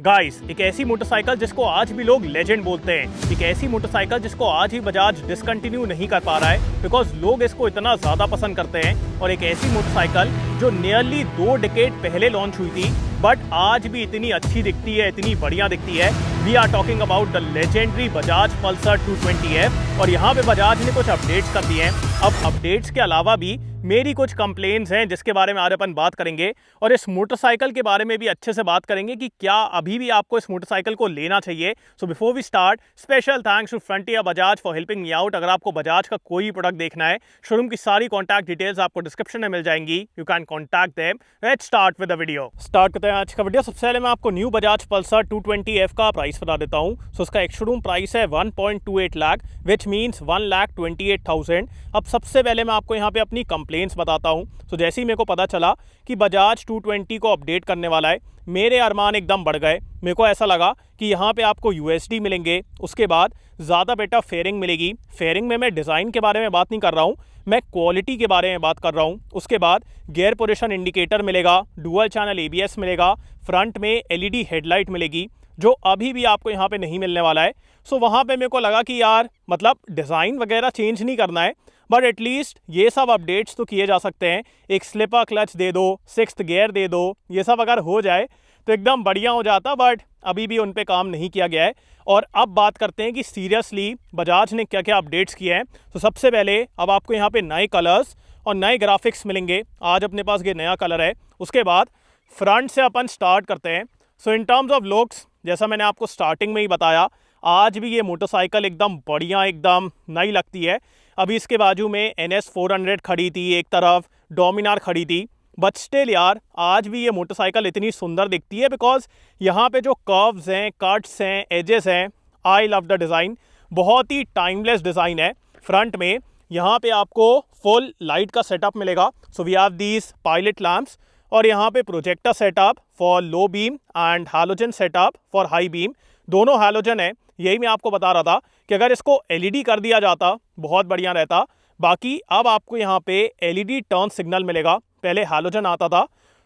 Guys, एक ऐसी motorcycle जिसको आज भी लोग लेजेंड बोलते हैं, एक ऐसी मोटरसाइकिल जिसको आज ही बजाज डिसकंटिन्यू नहीं कर पा रहा है बिकॉज लोग इसको इतना ज़्यादा पसंद करते हैं। और एक ऐसी मोटरसाइकिल जो नियरली 2 डिकेड पहले लॉन्च हुई थी बट आज भी इतनी अच्छी दिखती है, इतनी बढ़िया दिखती है। We are talking about the legendary Bajaj Pulsar 220F। और यहाँ पे बजाज ने कुछ अपडेट्स कर दिए हैं। अब अपडेट्स के अलावा भी मेरी कुछ कंप्लेंट्स हैं जिसके बारे में आज अपन बात करेंगे और इस मोटरसाइकिल के बारे में भी अच्छे से बात करेंगे कि क्या अभी भी आपको इस मोटरसाइकिल को लेना चाहिए। So before we start, special thanks to Frontier Bajaj for helping me out. अगर आपको बजाज का कोई प्रोडक्ट देखना है, शोरूम की सारी कॉन्टैक्ट डिटेल्स आपको डिस्क्रिप्शन में मिल जाएंगी। You can contact them. Let's start with the video. Start करते हैं आज का वीडियो। सबसे पहले मैं आपको न्यू बजाज पल्सर 220F का प्राइस बता देता हूँ। सो इसका एक शोरूम प्राइस है 1.28 लाख, विच मीन्स 1,28,000। अब सबसे पहले मैं आपको यहाँ पे अपनी कंप्लेंट्स बताता हूँ। तो जैसे ही मेरे को पता चला कि बजाज 220 को अपडेट करने वाला है, मेरे अरमान एकदम बढ़ गए। मेरे को ऐसा लगा कि यहाँ पे आपको USD मिलेंगे, उसके बाद ज़्यादा बेटर फेयरिंग मिलेगी। फेयरिंग में मैं डिज़ाइन के बारे में बात नहीं कर रहा हूँ, मैं क्वालिटी के बारे में बात कर रहा हूँ। उसके बाद गियर पोजीशन इंडिकेटर मिलेगा, डुअल चैनल ABS मिलेगा, फ्रंट में LED हेडलाइट मिलेगी जो अभी भी आपको यहाँ पे नहीं मिलने वाला है। सो वहाँ पे मेरे को लगा कि यार मतलब डिज़ाइन वगैरह चेंज नहीं करना है बट एटलीस्ट ये सब अपडेट्स तो किए जा सकते हैं। एक स्लिपर क्लच दे दो, 6th गियर दे दो, ये सब अगर हो जाए तो एकदम बढ़िया हो जाता, बट अभी भी उन पे काम नहीं किया गया है। और अब बात करते हैं कि सीरियसली बजाज ने क्या क्या अपडेट्स किए हैं। तो सबसे पहले अब आपको यहाँ पे नए कलर्स और नए ग्राफिक्स मिलेंगे। आज अपने पास ये नया कलर है। उसके बाद फ्रंट से अपन स्टार्ट करते हैं। सो इन टर्म्स ऑफ लुक्स, जैसा मैंने आपको स्टार्टिंग में ही बताया, आज भी ये मोटरसाइकिल एकदम बढ़िया, एकदम नई लगती है। अभी इसके बाजू में NS 400 खड़ी थी, एक तरफ डोमिनार खड़ी थी, बट स्टिल यार आज भी ये मोटरसाइकिल इतनी सुंदर दिखती है बिकॉज यहाँ पे जो कर्व्स हैं, कट्स हैं, एजेस हैं, आई लव द डिज़ाइन। बहुत ही टाइमलेस डिज़ाइन है। फ्रंट में यहाँ पे आपको फुल लाइट का सेटअप मिलेगा। So we have these pilot lamps और यहाँ पे projector setup for low beam and halogen setup for high beam. दोनों हैलोजन है। यही मैं आपको बता रहा था कि अगर इसको LED कर दिया जाता बहुत बढ़िया रहता। बाकी अब आपको यहाँ पे LED टर्न सिग्नल मिलेगा। पहले हैलोजन आता था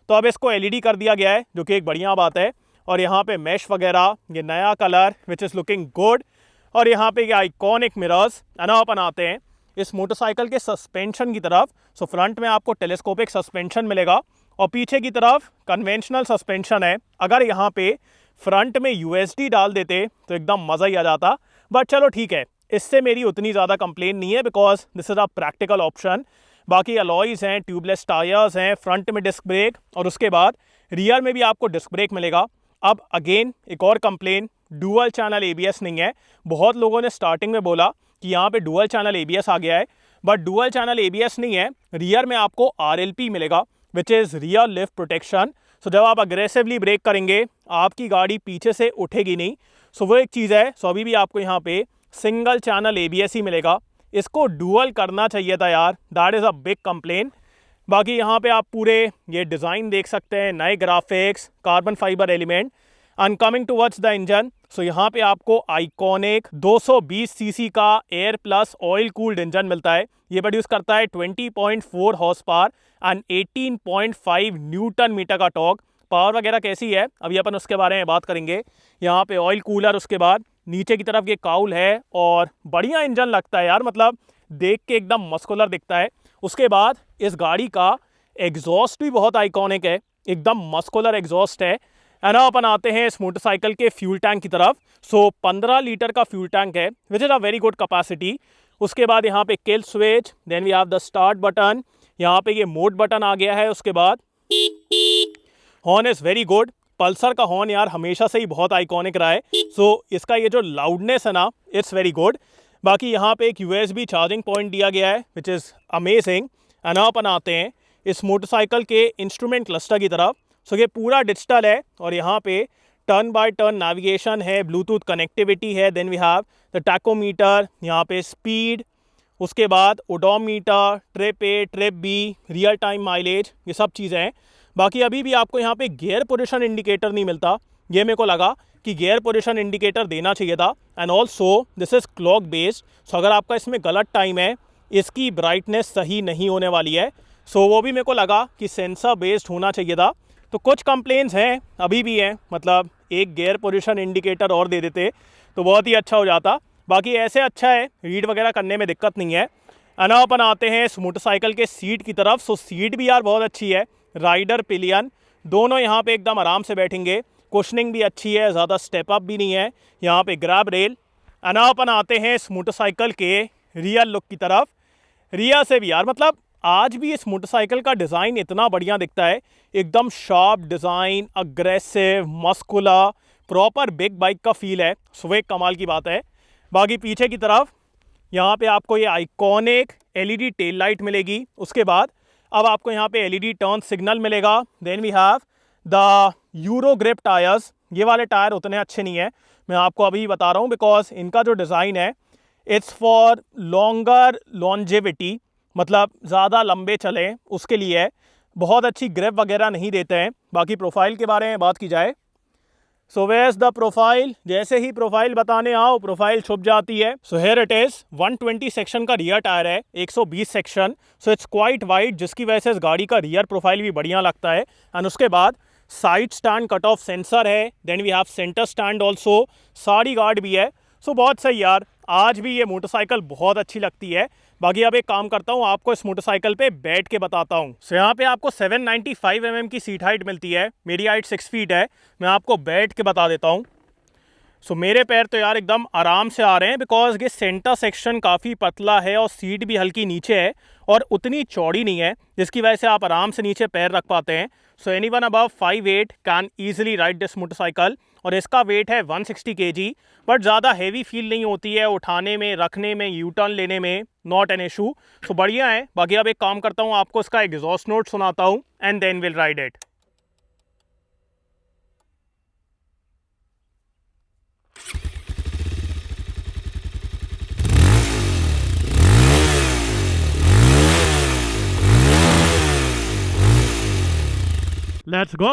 तो अब इसको LED कर दिया गया है, जो कि एक बढ़िया बात है। और यहाँ पे मैश वगैरह, ये नया colour which is looking good. और यहाँ पे ये आइकॉनिक मिरर्स। अपन आते हैं इस मोटरसाइकिल के सस्पेंशन की तरफ। सो फ्रंट में आपको टेलीस्कोपिक सस्पेंशन मिलेगा और पीछे की तरफ कन्वेंशनल सस्पेंशन है। अगर यहाँ पे फ्रंट में USD डाल देते तो एकदम मज़ा ही आ जाता, बट चलो ठीक है, इससे मेरी उतनी ज़्यादा कंप्लेन नहीं है because this is a practical option. बाकी अलॉयज़ हैं, ट्यूबलेस टायर्स हैं, फ्रंट में डिस्क ब्रेक और उसके बाद रियर में भी आपको डिस्क ब्रेक मिलेगा। अब अगेन एक और कंप्लेन, डुअल चैनल ABS नहीं है। बहुत लोगों ने स्टार्टिंग में बोला कि यहाँ पे डुअल चैनल ABS आ गया है, बट डुअल चैनल ABS नहीं है। रियर में आपको RLP मिलेगा which is rear lift protection. So जब आप अग्रेसिवली ब्रेक करेंगे आपकी गाड़ी पीछे से उठेगी नहीं। सो वो एक चीज़ है। सो अभी भी आपको यहाँ पे सिंगल चैनल ABS ही मिलेगा। इसको डुअल करना चाहिए था यार, that is a big complain. बाकी यहाँ पे आप पूरे ये डिज़ाइन देख सकते हैं, नए graphics, carbon fibre element. And coming towards the engine, so यहाँ पे आपको आइकॉनिक 220 cc का air plus oil cooled engine मिलता है। ये प्रोड्यूस करता है 20.4 horse power and 18.5 newton metre का टॉर्क। पावर वगैरह कैसी है अभी अपन उसके बारे में बात करेंगे। यहाँ पे ऑयल कूलर, उसके बाद नीचे की तरफ ये काउल है और बढ़िया इंजन लगता है यार, मतलब देख के एकदम मस्कुलर दिखता है। उसके बाद इस गाड़ी का एग्जॉस्ट भी बहुत आइकॉनिक है, एकदम मस्कुलर एग्जॉस्ट है। एंड अपन आते हैं इस मोटरसाइकिल के फ्यूल टैंक की तरफ। सो 15 लीटर का फ्यूल टैंक है which is a very good capacity. उसके बाद यहाँ पे kill switch, then we have the start button, यहाँ पे ये मोड बटन आ गया है। उसके बाद horn is very good. Pulsar का हॉर्न यार हमेशा से ही बहुत आइकॉनिक रहा है। सो इसका ये जो लाउडनेस है ना, इट्स वेरी गुड। बाकी यहाँ पे एक USB चार्जिंग पॉइंट दिया गया है विच इज़ अमेजिंग। एंड अपन आते हैं इस मोटरसाइकिल के इंस्ट्रूमेंट क्लस्टर की तरफ। सो ये पूरा डिजिटल है और यहाँ पे टर्न बाय टर्न नेविगेशन है, ब्लूटूथ कनेक्टिविटी है। Then we have the tachometer, यहाँ पे स्पीड, उसके बाद odometer, trip A, trip B, real time mileage, ये सब चीज़ें हैं। बाकी अभी भी आपको यहाँ पे गियर पोजीशन इंडिकेटर नहीं मिलता। ये मेरे को लगा कि गियर पोजीशन इंडिकेटर देना चाहिए था। And also this is clock based. So अगर आपका इसमें गलत टाइम है, इसकी ब्राइटनेस सही नहीं होने वाली है। सो वो भी मेरे को लगा कि सेंसर बेस्ड होना चाहिए था। तो कुछ कंप्लेंट्स हैं, अभी भी हैं, मतलब एक गियर पोजीशन इंडिकेटर और दे देते तो बहुत ही अच्छा हो जाता। बाकी ऐसे अच्छा है, रीड वगैरह करने में दिक्कत नहीं है। अना अपन आते हैं इस मोटरसाइकिल के सीट की तरफ। सो सीट भी यार बहुत अच्छी है, राइडर पिलियन दोनों यहाँ पे एकदम आराम से बैठेंगे। कुशनिंग भी अच्छी है, ज़्यादा स्टेप अप भी नहीं है। यहाँ पे ग्रैब रेल। अना अपन आते हैं इस मोटरसाइकिल के रियर लुक की तरफ। रिया से भी यार मतलब आज भी इस मोटरसाइकिल का डिज़ाइन इतना बढ़िया दिखता है, एकदम sharp design, aggressive, muscular, proper big bike का फील है। सो एक कमाल की बात है। बाकी पीछे की तरफ यहाँ पे आपको ये आइकॉनिक एलईडी टेल लाइट मिलेगी। उसके बाद अब आपको यहाँ पे एलईडी टर्न सिग्नल मिलेगा। Then we have the euro grip tyres. ये वाले टायर उतने अच्छे नहीं है, मैं आपको अभी बता रहा हूँ, बिकॉज इनका जो डिज़ाइन है इट्स फॉर लॉन्गर लॉन्जेविटी, मतलब ज़्यादा लंबे चलें उसके लिए है। बहुत अच्छी ग्रिप वगैरह नहीं देते हैं। बाकी प्रोफाइल के बारे में बात की जाए, सो वेयर्स द प्रोफाइल। जैसे ही प्रोफाइल बताने आओ प्रोफाइल छुप जाती है। So here it is 120 section का रियर टायर है, 120 section. So it's quite wide, जिसकी वजह से इस गाड़ी का रियर प्रोफाइल भी बढ़िया लगता है। एंड उसके बाद side stand cut off sensor है। Then we have centre stand also, sari guard भी है। सो बहुत सही यार, आज भी ये मोटरसाइकिल बहुत अच्छी लगती है। बाकी अब एक काम करता हूँ, आपको इस मोटरसाइकिल पे बैठ के बताता हूँ। सो यहाँ पे आपको 795 mm की सीट हाइट मिलती है, मेरी हाइट 6 फीट है। मैं आपको बैठ के बता देता हूँ। सो मेरे पैर तो यार एकदम आराम से आ रहे हैं, बिकॉज ये सेंटर सेक्शन काफ़ी पतला है और सीट भी हल्की नीचे है और उतनी चौड़ी नहीं है, जिसकी वजह से आप आराम से नीचे पैर रख पाते हैं। So anyone above 5'8" can easily ride this motorcycle. और इसका वेट है 160 kg, बट ज़्यादा हैवी फील नहीं होती है उठाने में, रखने में, यू टर्न लेने में, नॉट एन इशू। सो बढ़िया है। बाकी अब एक काम करता हूँ, आपको इसका एग्जॉस्ट नोट सुनाता हूँ and then will ride it. Let's go.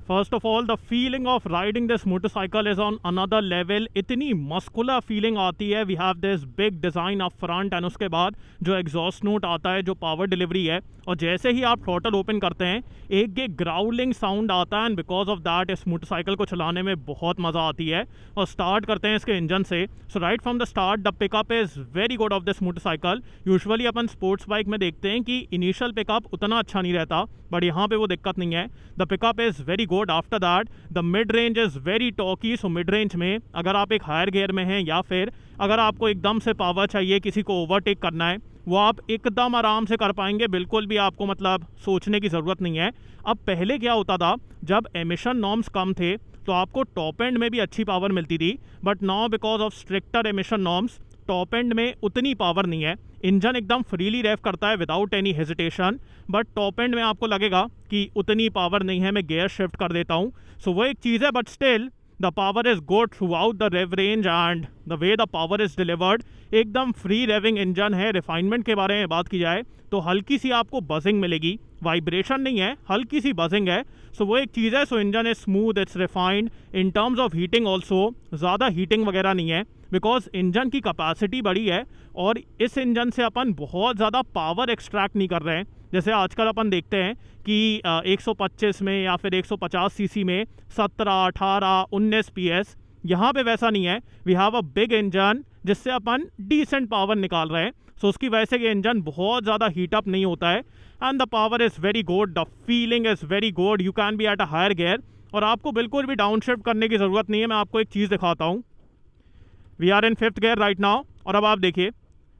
First of all, the feeling of riding this motorcycle is on another level. इतनी मस्कुलर फीलिंग आती है। We have this big design up front एंड उसके बाद जो exhaust note आता है, जो पावर डिलीवरी है, और जैसे ही आप थ्रॉटल ओपन करते हैं एक ग्राउलिंग साउंड आता है। एंड बिकॉज ऑफ दैट इस मोटरसाइकिल को चलाने में बहुत मज़ा आती है। और स्टार्ट करते हैं इसके इंजन से। So right from the start the pickup is very good of this motorcycle. Usually अपन स्पोर्ट्स बाइक में देखते हैं कि इनिशियल पिकअप उतना अच्छा नहीं रहता, बट यहाँ पे वो दिक्कत नहीं है। The pickup is very good. After that the mid range is very talkie. So mid range में अगर आप एक हायर गियर में हैं या फिर अगर आपको एकदम से पावर चाहिए, किसी को ओवरटेक करना है, वो आप एकदम आराम से कर पाएंगे। बिल्कुल भी आपको मतलब सोचने की ज़रूरत नहीं है। अब पहले क्या होता था, जब एमिशन नॉर्म्स कम थे तो आपको टॉप एंड में भी अच्छी पावर मिलती थी, but now because of stricter emission norms top and में उतनी पावर नहीं है। इंजन एकदम फ्रीली रेव करता है without any hesitation, but top and में आपको लगेगा कि उतनी पावर नहीं है। मैं गियर शिफ्ट कर देता हूँ। सो वो एक चीज़ है, but still the power is good throughout the rev range and the way the power is delivered. एकदम फ्री रेविंग इंजन है। रिफाइनमेंट के बारे में बात की जाए तो हल्की सी आपको बजिंग मिलेगी, वाइब्रेशन नहीं है, हल्की सी बजिंग है। सो वो एक चीज़ है। सो engine is smooth, it's refined. In terms of heating also ज़्यादा हीटिंग वगैरह नहीं है, बिकॉज इंजन की कैपेसिटी बड़ी है और इस इंजन से अपन बहुत ज़्यादा पावर एक्सट्रैक्ट नहीं कर रहे हैं। जैसे आजकल अपन देखते हैं कि 125 में या फिर 150 सीसी में 17, 18, 19 PS, यहाँ पे वैसा नहीं है। We have a big engine जिससे अपन डिसेंट पावर निकाल रहे हैं। सो उसकी वजह से ये इंजन बहुत ज़्यादा हीटअप नहीं होता है and the power is very good, the feeling is very good. You can be at a higher gear और आपको बिल्कुल भी डाउन शिफ्ट करने की ज़रूरत नहीं है। मैं आपको एक चीज़ दिखाता हूँ। We are in 5th gear right now और अब आप देखिए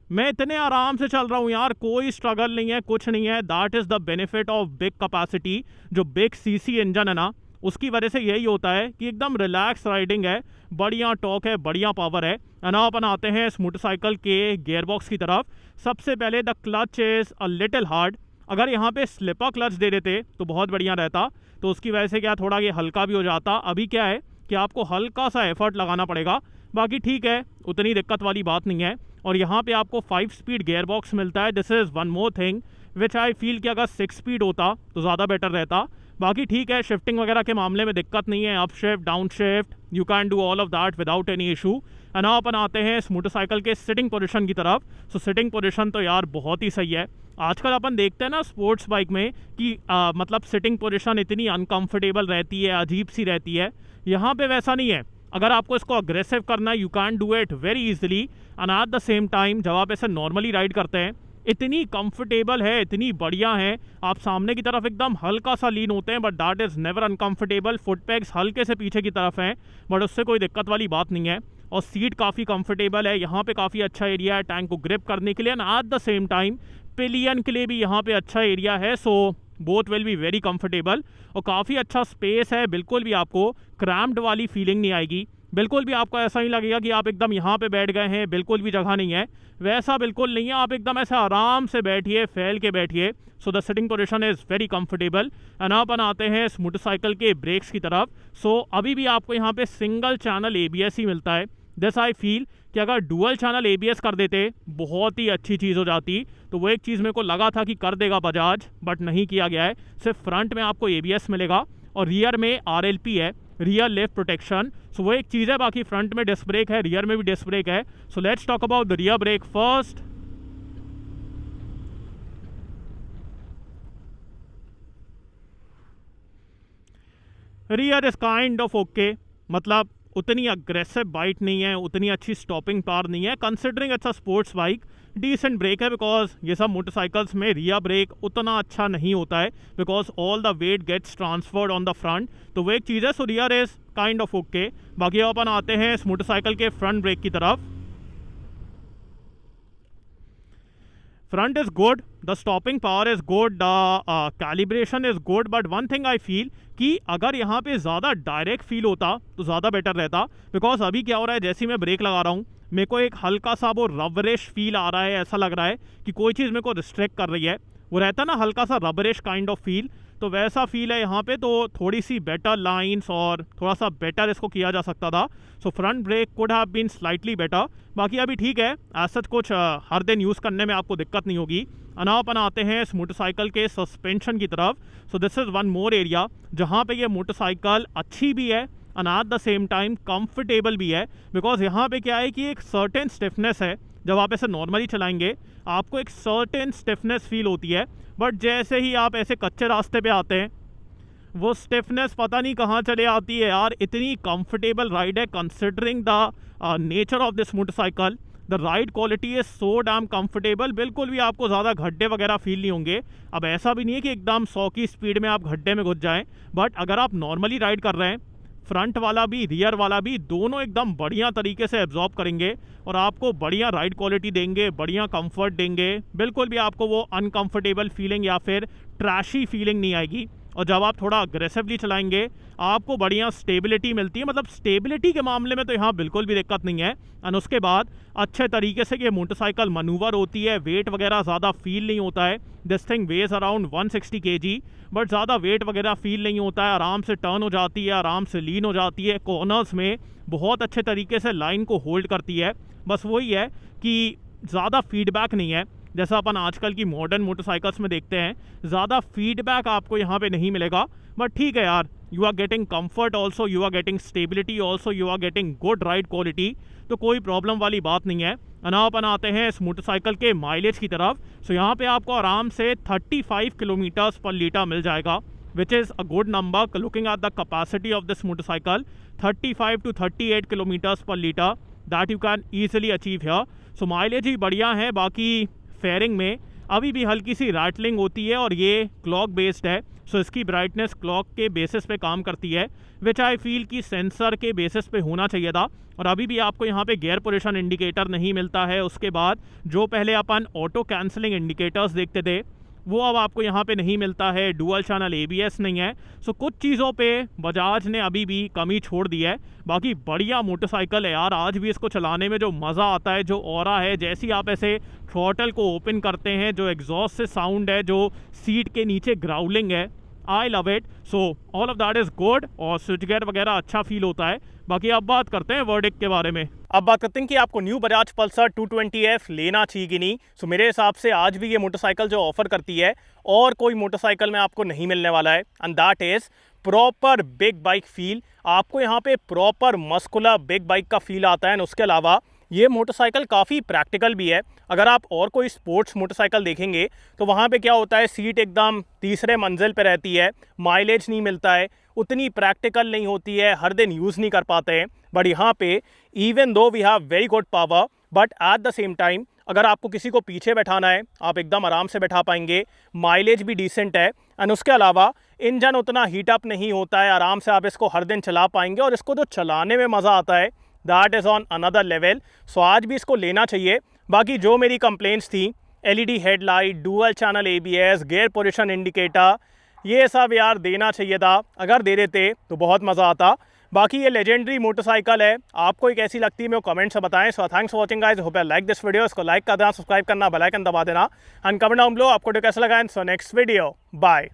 मैं इतने आराम से चल रहा हूँ यार, कोई स्ट्रगल नहीं है, कुछ नहीं है। That is the benefit of big capacity. जो बिग सीसी इंजन है ना, उसकी वजह से यही होता है कि एकदम रिलैक्स राइडिंग है, बढ़िया टॉक है, बढ़िया पावर है। ना अपन आते हैं इस मोटरसाइकिल के गियरबॉक्स की तरफ। सबसे पहले the clutch is a little hard. अगर यहाँ पे स्लिपर क्लच दे देते तो बहुत बढ़िया रहता, तो उसकी वजह से क्या थोड़ा ये हल्का भी हो जाता। अभी क्या है कि आपको हल्का सा एफर्ट लगाना पड़ेगा, बाकी ठीक है, उतनी दिक्कत वाली बात नहीं है। और यहाँ पे आपको 5 स्पीड गेयर बॉक्स मिलता है। This is one more thing which I feel कि अगर 6 स्पीड होता तो ज़्यादा बेटर रहता। बाकी ठीक है, शिफ्टिंग वगैरह के मामले में दिक्कत नहीं है, up shift down shift you can do all of that without any issue. And now अपन आते हैं इस मोटरसाइकिल के सिटिंग पोजीशन की तरफ। सो सिटिंग पोजीशन तो यार बहुत ही सही है। आजकल अपन देखते हैं ना स्पोर्ट्स बाइक में कि मतलब सिटिंग पोजीशन इतनी अनकंफर्टेबल रहती है, अजीब सी रहती है। यहाँ पे वैसा नहीं है। अगर आपको इसको अग्रेसिव करना है you can do it very easily. And eight the same time जब आप ऐसे नॉर्मली राइड करते हैं इतनी कंफर्टेबल है, इतनी बढ़िया है। आप सामने की तरफ एकदम हल्का सा लीन होते हैं but that is never uncomfortable. Foot पैग्स हल्के से पीछे की तरफ हैं बट उससे कोई दिक्कत वाली बात नहीं है। और सीट काफ़ी कंफर्टेबल है, यहाँ पे काफ़ी अच्छा एरिया है टैंक को ग्रिप करने के लिए। And eight the same time pillion के लिए भी यहाँ पे अच्छा एरिया है। So both will be very comfortable और काफ़ी अच्छा स्पेस है। बिल्कुल भी आपको क्रैम्प्ड वाली फीलिंग नहीं आएगी। बिल्कुल भी आपको ऐसा नहीं लगेगा कि आप एकदम यहाँ पे बैठ गए हैं, बिल्कुल भी जगह नहीं है, वैसा बिल्कुल नहीं है। आप एकदम ऐसे आराम से बैठिए, फैल के बैठिए। So the sitting position is very comfortable. And अपन आते हैं इस मोटरसाइकिल के ब्रेक्स की तरफ। सो अभी भी आपको यहाँ पे सिंगल चैनल ABS ही मिलता है। दिस आई फील कि अगर डुअल चैनल ABS कर देते बहुत ही अच्छी चीज़ हो जाती। तो वो एक चीज़ मेरे को लगा था कि कर देगा बजाज बट नहीं किया गया है। सिर्फ फ्रंट में आपको ABS मिलेगा और रियर में RLP है, रियर लेफ्ट प्रोटेक्शन। सो वो एक चीज़ है। बाकी फ्रंट में डिस्क ब्रेक है, रियर में भी डिस्क ब्रेक है। So let's talk about the rear brake first. Rear is kind of okay, मतलब उतनी अग्रेसिव बाइट नहीं है, उतनी अच्छी स्टॉपिंग पावर नहीं है। Considering it's a sports bike decent brake है बिकॉज ये सब मोटरसाइकिल्स में रियर ब्रेक उतना अच्छा नहीं होता है because all the weight gets transferred on the front. तो वो एक चीज़ है। So rear is kind of okay. बाकी अपन आते हैं इस मोटरसाइकिल के फ्रंट ब्रेक की तरफ। Front is good, the stopping power is good, the calibration is good. But one thing I feel कि अगर यहाँ पे ज़्यादा डायरेक्ट फील होता तो ज़्यादा बेटर रहता। बिकॉज अभी क्या हो रहा है, जैसे ही मैं ब्रेक लगा रहा हूँ मेरे को एक हल्का सा वो रबरिश फील आ रहा है। ऐसा लग रहा है कि कोई चीज़ मेरे को रिस्ट्रिक्ट कर रही है। वो रहता ना हल्का सा रबरिश काइंड ऑफ फील, तो वैसा फील है यहाँ पे। तो थोड़ी सी बेटर लाइंस और थोड़ा सा बेटर इसको किया जा सकता था। So front brake could have been slightly better. बाकी अभी ठीक है, ऐसा कुछ हर दिन यूज़ करने में आपको दिक्कत नहीं होगी। अपन आते हैं इस मोटरसाइकिल के सस्पेंशन की तरफ। So this is one more area जहाँ पे ये मोटरसाइकिल अच्छी भी है and eight the same time comfortable भी है। बिकॉज यहाँ पे क्या है कि एक सर्टेन स्टिफनेस है। जब आप ऐसे नॉर्मली चलाएंगे आपको एक सर्टेन स्टिफनेस फील होती है बट जैसे ही आप ऐसे कच्चे रास्ते पे आते हैं वो स्टिफनेस पता नहीं कहाँ चले आती है यार। इतनी कंफर्टेबल राइड है considering the nature of this motorcycle. The ride quality is so damn comfortable. बिल्कुल भी आपको ज़्यादा गड्ढे वगैरह फील नहीं होंगे। अब ऐसा भी नहीं है कि एकदम 100 की स्पीड में आप गड्ढे में घुस जाएं, बट अगर आप नॉर्मली राइड कर रहे हैं फ्रंट वाला भी रियर वाला भी दोनों एकदम बढ़िया तरीके से एब्जॉर्ब करेंगे और आपको बढ़िया राइड क्वालिटी देंगे, बढ़िया कंफर्ट देंगे। बिल्कुल भी आपको वो अनकंफर्टेबल फीलिंग या फिर ट्रैशी फीलिंग नहीं आएगी। और जब आप थोड़ा अग्रेसिवली चलाएंगे आपको बढ़िया स्टेबिलिटी मिलती है। मतलब स्टेबिलिटी के मामले में तो यहाँ बिल्कुल भी दिक्कत नहीं है। एंड उसके बाद अच्छे तरीके से ये मोटरसाइकिल मनूवर होती है, वेट वगैरह ज़्यादा फील नहीं होता है। This thing weighs around 160 kg but ज़्यादा वेट वगैरह फील नहीं होता है। आराम से टर्न हो जाती है, आराम से लीन हो जाती है। कॉर्नर्स में बहुत अच्छे तरीके से लाइन को होल्ड करती है। बस वही है कि ज़्यादा फीडबैक नहीं है जैसा अपन आजकल की मॉडर्न मोटरसाइकिल्स में देखते हैं। ज़्यादा फीडबैक आपको यहाँ पे नहीं मिलेगा बट ठीक है यार, you are getting comfort also, you are getting stability also, you are getting good ride quality. तो कोई प्रॉब्लम वाली बात नहीं है। अपन आते हैं इस मोटरसाइकिल के माइलेज की तरफ। सो यहाँ पे आपको आराम से 35 किलोमीटर्स पर लीटर मिल जाएगा which is a good number looking at the capacity of this motorcycle. 35 to 38 kilometres per litre that you can easily achieve here. So mileage ही बढ़िया है। बाकी फेयरिंग में अभी भी हल्की सी रैटलिंग होती है और ये क्लॉक बेस्ड है। सो इसकी ब्राइटनेस क्लॉक के बेसिस पे काम करती है विच आई फील कि सेंसर के बेसिस पे होना चाहिए था। और अभी भी आपको यहाँ पे गियर पोजीशन इंडिकेटर नहीं मिलता है। उसके बाद जो पहले अपन ऑटो कैंसलिंग इंडिकेटर्स देखते थे वो अब आपको यहाँ पे नहीं मिलता है। डुअल चैनल ABS नहीं है। सो कुछ चीज़ों पे बजाज ने अभी भी कमी छोड़ दी है। बाकी बढ़िया मोटरसाइकिल है यार। आज भी इसको चलाने में जो मज़ा आता है, जो ऑरा है, जैसे ही आप ऐसे थ्रॉटल को ओपन करते हैं, जो एग्जॉस्ट से साउंड है, जो सीट के नीचे ग्राउलिंग है, I love it. So all of that is good और स्विच गियर वगैरह अच्छा फील होता है। बाकी अब बात करते हैं वर्डिक्ट के बारे में। अब बात करते हैं कि आपको न्यू बजाज पल्सर 220F लेना चाहिए कि नहीं। सो मेरे हिसाब से आज भी ये मोटरसाइकिल जो ऑफर करती है और कोई मोटरसाइकिल में आपको नहीं मिलने वाला है, and that is proper big bike feel. आपको यहाँ पे प्रॉपर मस्कुलर बिग बाइक का फील आता है, एंड उसके अलावा ये मोटरसाइकिल काफ़ी प्रैक्टिकल भी है। अगर आप और कोई स्पोर्ट्स मोटरसाइकिल देखेंगे तो वहाँ पे क्या होता है, सीट एकदम तीसरे मंजिल पे रहती है, माइलेज नहीं मिलता है, उतनी प्रैक्टिकल नहीं होती है, हर दिन यूज़ नहीं कर पाते हैं। बट यहाँ पे even though we have very good power, but at the same time अगर आपको किसी को पीछे बैठाना है आप एकदम आराम से बैठा पाएंगे, माइलेज भी डिसेंट है, एंड उसके अलावा इंजन उतना हीटअप नहीं होता है, आराम से आप इसको हर दिन चला पाएंगे, और इसको जो चलाने में मज़ा आता है that is on another level. So आज भी इसको लेना चाहिए। बाकी जो मेरी कंप्लेंट्स थी, LED headlight, dual channel ABS, gear position indicator, ये सब यार देना चाहिए था। अगर दे देते तो बहुत मज़ा आता। बाकी ये लेजेंडरी मोटरसाइकिल है, आपको एक ऐसी लगती है मेरे को कमेंट से बताएं। So thanks for watching guys, hope you like this video. इसको लाइक कर देना, सब्सक्राइब करना, बेल आइकन दबा देना, एंड कमेंट डाउन बिलो आपको कैसा लगा। So next video, bye.